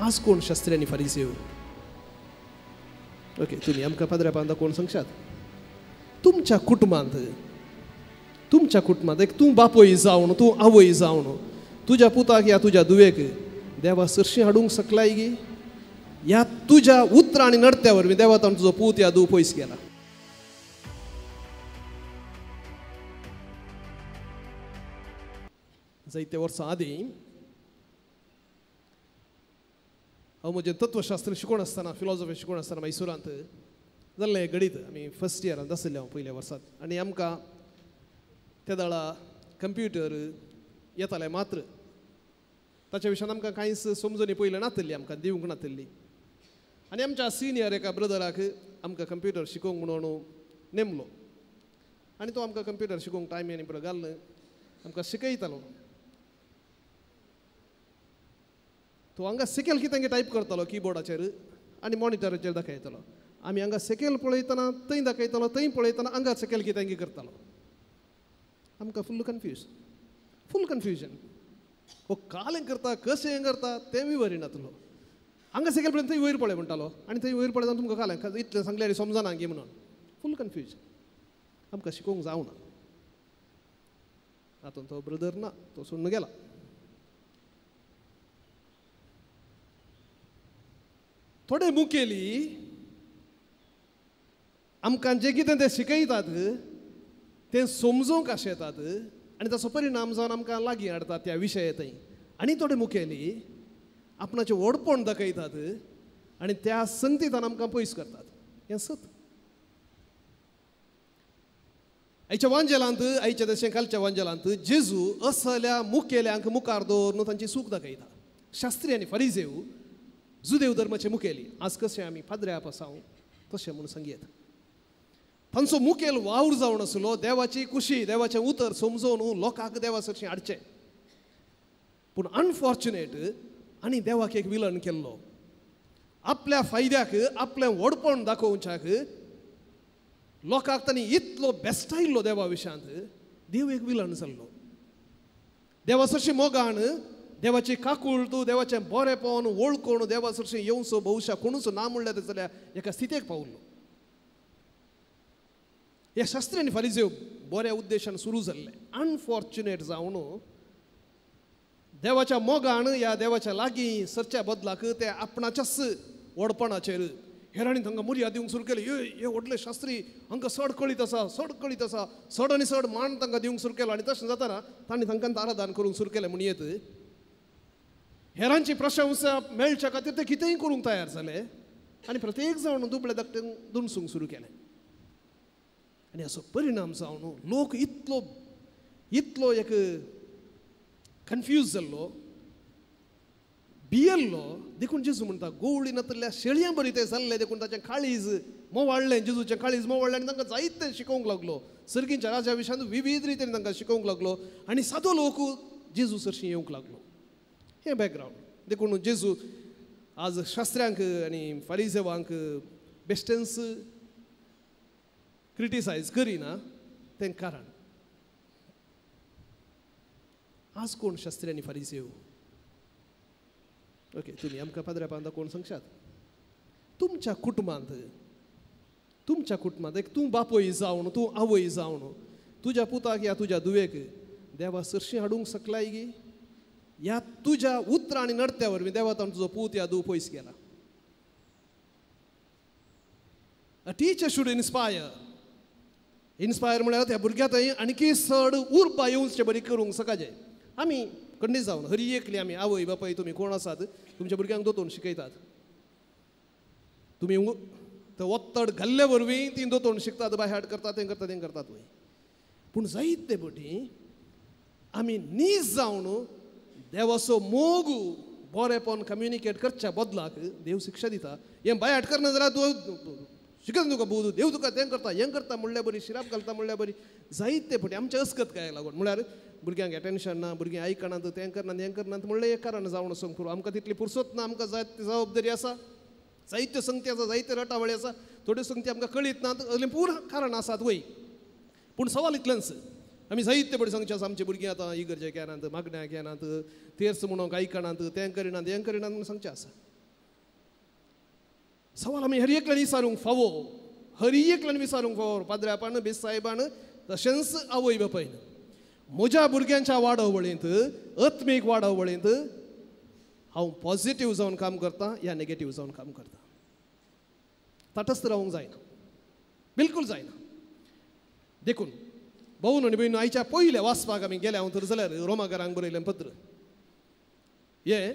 आज कोण शास्त्री आनी फरिसेव? ओके, तुम्ही आमकां पाद्र्या बांदा कोण सांगशात? तुमच्या कुटुंबांत एक तूं बापोय जावन तूं आवय जावन तुज्या पुताक या तुज्या दुवेक देवा सरशी हाडूंक शकलाय गी? ह्या तुज्या उतरां आनी नडत्या वरवीं देवातान तुजो पूत या दूव पयस गेला. जायते वर्सां आदीं हांव म्हजें तत्वशास्त्र शिकोवन आसतना फिलॉसॉफी शिकोवन आसतना मैसूरांत जाल्लें गणित आमी फर्स्ट इयरांत आसले हांव पयल्या वर्सांत आनी आमकां त्या दाळा कंप्युटर येताले मात्र ताच्या विशयान आमकां कांयच समजूनी पयलें नासली, आमकां दिवंक नासली. आनी आमच्या सिनियर एका ब्रदराक आमकां कंप्युटर शिकोवंक म्हणून नेमलो आनी तो आमकां कंप्युटर शिकोवंक टायम आनी पुरो घालन आमकां शिकयतालो. तो हांगा सेकेल कितें टायप करतालो कीबोर्डाचेर आनी मॉनिटराचेर दाखयतालो. आमी हांगा सेकेल पळयतना थंय दाखयतालो, थंय पळयतना हांगा सेकेल कितें करतालो. आमकां फुल्ल कन्फ्युजन. हो कालें करता कशें करता तेंवूय वरी नासलो. हांगा सेकेल पर्यंत थंय वयर पळय म्हणटालो आनी थंय वयर पळयतना तुमकां कालें इतलें सांगल्यार समजना गे म्हणून फुल्ल कन्फ्युजन. आमकां शिकोवंक जावना. तातूंत तो ब्रदर ना, तो सोडून गेला. थोडे मुखेली आमकां जें कितें ते शिकयतात तें समजूंक आशेतात आनी ताचो परिणाम जावन आमकां लागीं हाडटात त्या विशया थंय. आनी थोडे मुखेली आपणाचें व्हडपण दाखयतात आनी त्या संगतींतल्यान आमकां पयस करतात. हें सत. आयच्या वांजेलांत आयच्या तशें कालच्या वांजेलांत जेजू असल्या मुखेल्यांक मुखार दवरून तांची सूख दाखयता. शास्त्री आनी फरिसेव जुदेव धर्माचे मुखेली आज कशें आमी पाद्र्या पासांव तशें म्हूण सांगयेत. तांचो मुखेल वावर जावन आसलो देवाची कुशी, देवाचें उतर समजोवन लोकांक देवा सरशीं हाडचें. पूण अनफॉर्च्युनेट आनी देवाक एक विलन केल्लो. आपल्या फायद्याक आपलें व्हडपण दाखोवच्याक लोकांक तांणी इतलो बेस्टायिल्लो देवा विशयांत देव एक विलन जाल्लो. देवा सरशीं मोगान देवाची काकूळट, देवाचें बरेंपण वळखून देवा सरशीं येवचो भविश्या कोणूच ना म्हणलें जाल्यार एका स्थितीक पावल्लो. हे शास्त्री आनी फरिसेव बऱ्या उद्देशान सुरू जाल्ले. अनफॉर्च्युनेट जावन देवाच्या मोगान ह्या देवाच्या लागीं सरच्या बदलाक ते आपणाच्याच व्हडपणाचेर हेरांनी तांकां मुर्या दिवंक सुरू केली. हे व्हडले शास्त्री हांकां चड कळीत आसा, चड आनी चड मान तांकां दिवंक सुरू केलो. आनी तशें जाताना तांणी तांकां आराधन करूंक सुरू केलें म्हण येत. हेरांची प्रशंसा मेळच्या खातीर ते कितेंय करूंक तयार जाले आनी प्रत्येक जावन दुबळे धाकटें दुमसूंक सुरू केलें. आनी असो परिणाम जावन लोक इतलो एक कन्फ्यूज जाल्लो, भियेल्लो. देखून जेजू म्हणटा गोवळी नातल्या शेळयां बरी ते जाल्ले देखून ताचें काळीज मोवाळ्ळें. जेजूचें काळीज मोवाळ्ळें आनी तांकां जायतें शिकोवंक लागलो. सर्गींच्या राजा विशयान विविध रितीन तांकां शिकोवंक लागलो आनी सादो लोक जेजू सरशीं येवंक लागलो. हें बॅकग्रावंड. देखून जेजू आज शास्त्र्यांक आनी फरिसेवांक बेश्टेंच क्रिटिसायज करिना तें कारण. आज कोण शास्त्री आनी फरिसेव? ओके, तुमी आमकां पाद्र्या बांदा कोण सांगशात? तुमच्या कुटुंबांत एक तूं बापोय जावन तूं आवय जावन तुज्या पुताक या तुज्या दुवेक देवा सरशीं हाडूंक शकलाय गी? ह्या तुज्या उतरां आनी नडत्या वरवीं देवातान तुजो पूत या दूव पयस गेला. अ टीचर शूड इन्स्पायर म्हळ्यार त्या भुरग्यां थंय आणकी चड उर्बा येवचे बरी करूंक सकाळचें. आमी खंडीत जावन हरी एकली आमी आवय बापाय तुमी कोण आसात तुमच्या भुरग्यांक दोतोवन शिकयतात. तुमी तो वत्तड घाल्ले वरवीं ती दोतोवन शिकतात, बाय हार्ट करतात, तें करतात वय. पूण जायते फावटी आमी नीज जावन देवाचो मोग बरेपण कम्युनिकेट करच्या बदलाक देव शिक्षा दिता. हें बाय हार्ट करना जाल्यार तूं शिकयता तुका बूद देव तुका तें करता म्हणल्यार बरी, शिराप घालता म्हणल्यार बरी. जायते फावटी आमच्या अस्कत काय लागून म्हळ्यार भुरग्यांक अटेन्शन ना, भुरगीं आयकनात, तें करनात म्हणल्यार एक कारण जावन वचूंक पुरो. आमकां तितली फुरसत ना, आमकां जाय जबाबदारी आसा, जायत्यो संगती आसा, जायते रटावळी आसा, थोड्यो संगती आमकां कळीत नात, असलें पूर्ण कारण आसात वय. पूण सवाल इतलेंच, आमी जायते बडी सांगचे आसा आमची भुरगीं आतां इगर्जे घेनात मागण्या घेनात तेर्स म्हणून आयकनात तें करिनात हें करिनात म्हणून सांगचे आसा सवाल आमी हर एकल्यान विचारूंक फावो हर एकल्यान विचारूंक फावो पाद्र्यापान बेस साहेबान तशेंच आवय बापायन म्हज्या भुरग्यांच्या वाडवळींत आत्मीक वाडवळींत हांव पॉझिटिव्ह जावन काम करतां या नेगेटिव्ह जावन काम करतां तटस्थ रावंक जायना बिलकुल जायना देखून भाऊन आनी भयणीनो आयच्या पयल्या वाचपाक आमी गेले हांव तर जाल्यार रोमाकारांक बरयलें पत्र हें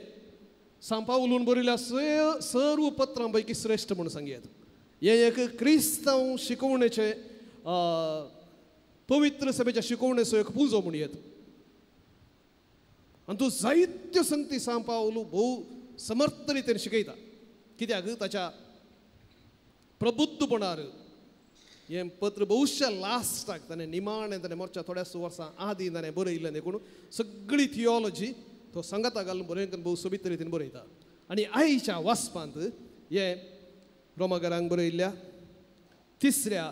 सांपावलून बरयल्या सर्व पत्रां पैकी श्रेश्ठ म्हणून सांगयात हें एक क्रिस्तांव शिकवणेचे पवित्र सभेच्या शिकवणेचो एक पुजो म्हणून येता आनी तूं जायत्यो संगती सांपावलू भोव समर्थ रितीन शिकयता कित्याक ताच्या प्रबुद्धपणार हें पत्र भविश्य लास्टाक ताणें निमाणें ताणें मोरच्या थोड्याच वर्सां आदीं ताणें बरयल्लें देखून सगळी थियोलॉजी तो संगता घालून बरयता भोव सोबीत रितीन बरयता आनी आयच्या वाचपांत हें रोमाकारांक बरयल्ल्या 3ऱ्या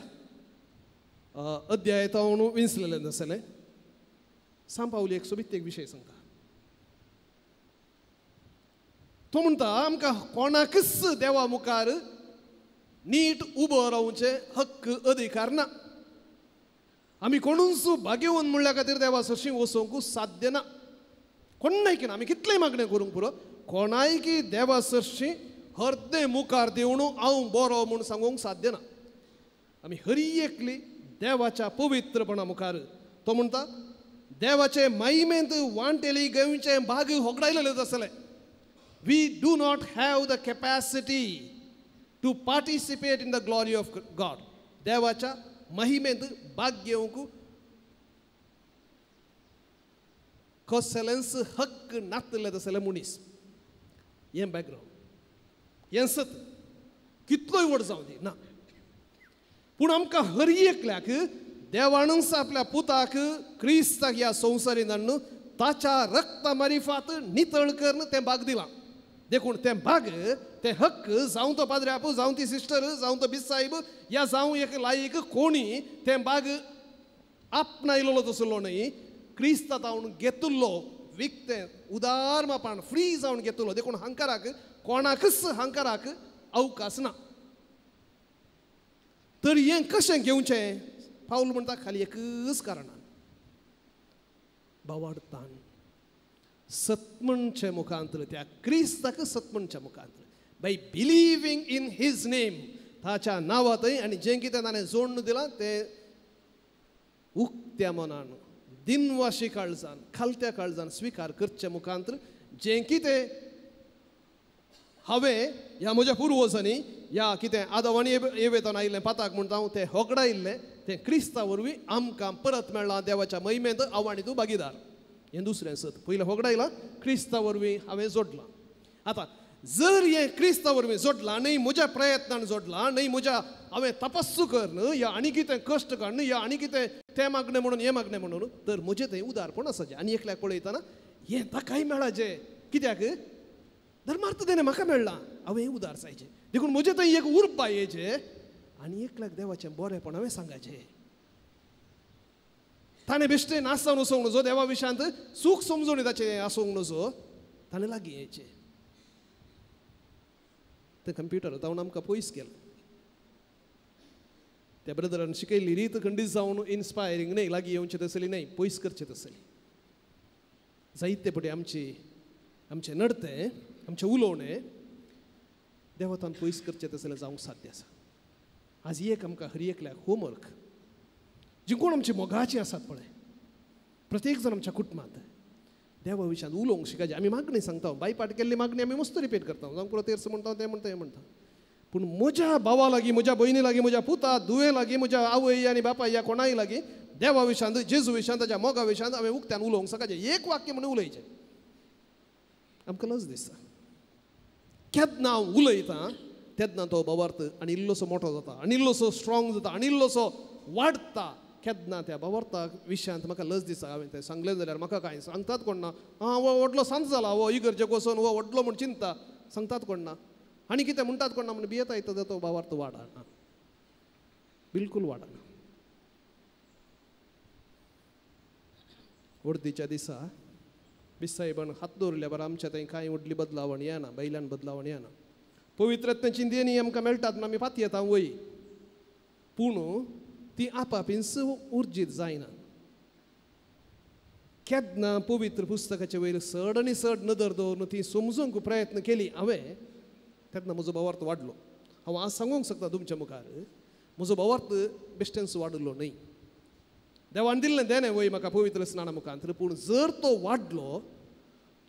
अध्यायात हांव विंचलेलें आसलें सांपावली एक सोबीत एक विशय सांगता तो म्हणटा आमकां कोणाकच देवा मुखार नीट उबो रावचे हक्क अधिकार ना आमी कोणूच भाग्यवन म्हणल्या खातीर देवा सरशी वचोंकूच साध्य ना कोणाय की ना आमी कितलेय मागणें करूंक पुरो कोणाय की देवा सरशी हरदे मुखार देवून हांव बरो म्हूण सांगूंक साध्य ना आमी हर एकली देवाच्या पवित्रपणा मुखार तो म्हणटा देवाचे महिमेंत वांटेली गोंयचे भाग होगडायलेलेच आसले we do not have the capacity to participate in the glory of God देवाच्या महिमेंत भाग घेवंक कसलेंच हक्क नातले तसले मनीस हें बॅकग्रावंड हें सत कितलोय व्हड जावं दी ना पूण आमकां हर एकल्याक देवानच आपल्या पुताक क्रिस्ताक ह्या संवसारीन हाडून ताच्या रक्ता मारिफात नितळ करून तें भाग दिलां देखून तें भाग तें हक्क जावं तो पाद्र्याप जावं ती सिस्टर जावं तो बिस साहेब या जावं एक लायक कोणी तें भाग आपणायलो तसलो न्हय क्रिस्ता जावन घेतलो विकतें उदार मापान फ्री जावन घेतलो देखून हंकाराक कोणाकच हंकाराक अवकाश ना तर हें कशें घेवचें पावल म्हणटा खाली एकच कारणान बावाडतान सत्मणच्या मुखांतर त्या क्रिस्ताक सत्मणच्या मुखांतर by believing in his name ताच्या नांवांतय आनी जें कितें ताणें जोडून दिलां तें उक्त्या मनान दिनवाशी काळजान खालत्या काळजान स्विकार करचे मुखांतर जें कितें हांवें ह्या म्हज्या पुर्वजांनी ह्या कितें आदवाणी येवेतान आयिल्लें पाताक म्हणटा हांव तें होगडायिल्लें तें क्रिस्ता वरवीं आमकां परत मेळ्ळां देवाच्या महिमेंत हांव आनी तूं भागीदार हें दुसरें सत पयलें होगडायलां क्रिस्ता वरवीं हांवें जोडलां आतां जर हें क्रिस्ता वरवीं जोडलां न्हय म्हज्या प्रयत्नान जोडलां न्हय म्हज्या हांवें तपासू करन या आनी कितें कश्ट काडन या आनी कितें तें मागणें म्हणून हें मागणें म्हणून तर म्हजें थंय उदारपण आसा जें आनी एकल्याक पळयतना हें ताकाय मेळ्ळा जें कित्याक धर्मार्थ देणें म्हाका मेळ्ळां हांवें उदार जायचें देखून म्हजें थंय एक उर्बा येचें आनी एकल्याक देवाचें बरेंपण हांवें सांगचें ताणें बेश्टें नासतावन वचोंक नजो देवा विशयांत सूख समजून ताचें आसूंक नजो ताणें लागीं येचें तें कंप्युटर जावन आमकां पयस केलें त्या ब्रदरान शिकयल्ली रीत खंडीत जावन इन्स्पायरींग न्हय लागीं येवचें तसली न्हय पयस करचें तसली जायते पटी आमचें नडतें आमचें उलोवणें देवतान पयस करचें तसलें जावंक साध्य आसा आज एक आमकां हर एकल्याक होमवर्क जीं कोण आमची मोगाचीं आसात पळय प्रत्येक जण आमच्या कुटुंबांत देवा विशयांत उलोवंक शिकायचें आमी मागणी सांगता बायपाट केल्ली मागणी आमी मस्त रिपीट करता जावं पुरो तेर्स म्हणटा तें म्हणटा हें म्हणटा पूण म्हज्या भावा लागीं म्हज्या भयणी लागीं म्हज्या पुता धुवे लागीं म्हज्या आवय आनी बापाय ह्या कोणाय लागीं देवा विशयांत जेजू विशयांत ताच्या मोगा विशयांत हांवें उक्त्यान उलोवंक सकाळचें एक वाक्य म्हणून उलयचें आमकां लज दिसता केन्ना हांव उलयतां तेन्ना तो भावार्थ आनी इल्लोसो मोठो जाता आनी इल्लोसो स्ट्रॉंग जाता आनी इल्लोसो वाडटा केन्ना त्या भावार्थाक विशयांत म्हाका लज दिसता हांवें तें सांगलें जाल्यार म्हाका कांय सांगतात कोण ना हो व्हडलो सांत जाला हो इगर्जेक वचून हो व्हडलो म्हूण चिंता सांगतात कोण ना आनी कितें म्हणटात कोण ना म्हूण भियेता येता तो भावार्थ वाडना बिलकूल वाडना उर्दीच्या दिसा बिसायबान हात दवरल्या बरं आमच्या थंय कांय व्हडली बदलावण येना बैलान बदलावण येना पवित्रत्वाची देणी आमकां मेळटात म्हणून आमी फाती येता वय पूण ती आपापीस उर्जीत जायना केन्ना पवित्र पुस्तकाचे वयर चड आनी चड नदर दवरून ती समजूंक प्रयत्न केली हांवें तेन्ना म्हजो भावार्थ वाडलो हांव आज सांगूंक शकता तुमच्या मुखार म्हजो भावार्थ बेश्टेंच वाडलो न्हय देवान दिल्लें देणें वय म्हाका पवित्र स्नाना मुखांतर पूण जर तो वाडलो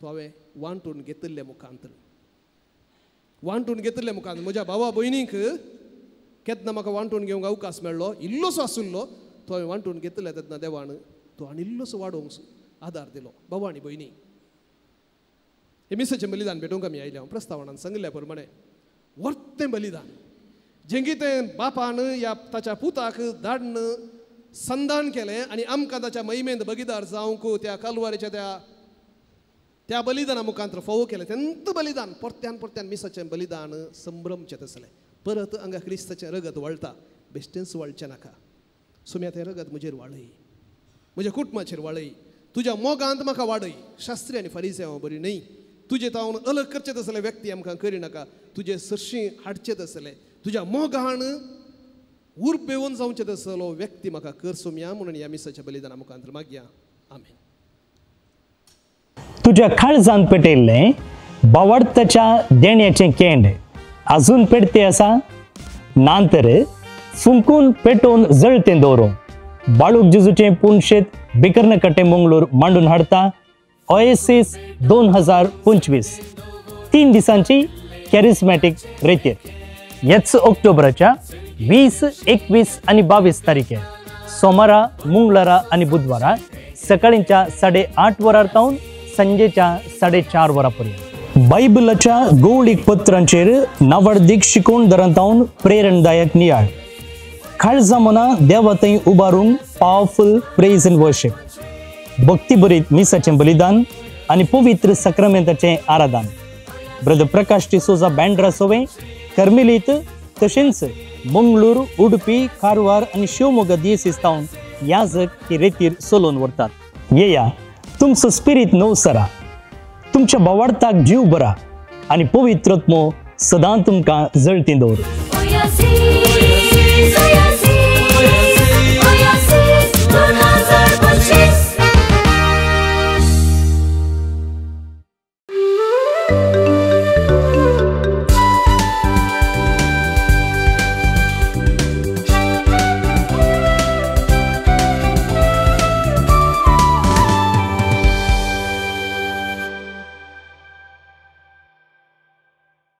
तो हांवें वांटून घेतिल्ल्या मुखांतर म्हज्या भावा भयणीक केन्ना म्हाका वांटून घेवंक अवकाश मेळ्ळो इल्लोसो आसुल्लो तो हांवें वांटून घेतिल्लो तेन्ना देवान तो आनी इल्लोसो वाडोवंक आदार दिलो भावा आनी भयणी हे मिसाचें बलिदान भेटोवंक आमी आयले हांव प्रस्तावनान सांगल्या प्रमाणे वर्तें बलिदान जें कितें बापान ह्या ताच्या पुताक धाडन संधान केलें आनी आमकां ताच्या महिमेंत भागीदार जावंक त्या कालवारेच्या त्या बलिदाना मुखांतर फोव केलें तेंत बलिदान परत्यान मिसाचें बलिदान संभ्रमचें आसलें परत हांगा क्रिस्ताचें रगत वळटा बेश्टेंच वळचें नाका सुम्या तें रगत म्हजेर वाडय म्हज्या कुटुंबाचेर वाडय तुज्या मोगांत म्हाका वाडय शास्त्री आनी फरिसांव बरी न्हय तुजे तावन अलग करचें तसलें व्यक्ती आमकां करिनाका तुजें सरशीं हाडचें तसलें तुज्या मोगान उरपेवून जावचें तसलो व्यक्ती म्हाका कर सुम्या म्हणून ह्या मिसाच्या बलिदाना मुखांतर मागया आमेन तुझ्या काळजान पेटयल्लें भावार्थाच्या देण्याचें केंड अजून पेटते आसा नांतर फुंकून पेटोवन जळतें दवरूं बाळूक जेजूचें पुणशेत बिकर्णकट्टे मंगळूर मांडून हाडटा ओएसिस 2025 3 दिसांची कॅरिस्मॅटिक रेतीर ह्याच ऑक्टोबराच्या 20, 21 आणि 22 तारखेर सोमारा मंगळारा आणि बुधवारा सकाळींच्या 8:30 वरार तावन संजेच्या 4:30 वरांपर्यंत बायबलाच्या गौळीक पत्रांचेर नावाडीक शिकोवन दरांतावन प्रेरणदायक नियाळ काळजा मना देवा थंय उबारूंक पावरफुल प्रेज एंड वर्शिप भक्तीभरीत मिसाचें बलिदान आनी पवित्र सक्रामेंताचें आराधन ब्रदर प्रकाश डिसोजा बँड्रा सोवे कर्मिलीत तशेंच मंगळूर उडपी कारवार आनी शिवमोगा दियेसीस तावन याजक ही रेतीर चलोवन व्हरतात येया तुमचो स्पिरीट नवसरा तुमच्या भावार्थाक जीव बरा आनी पवित्रत्मो सदां तुमकां जळटी दवर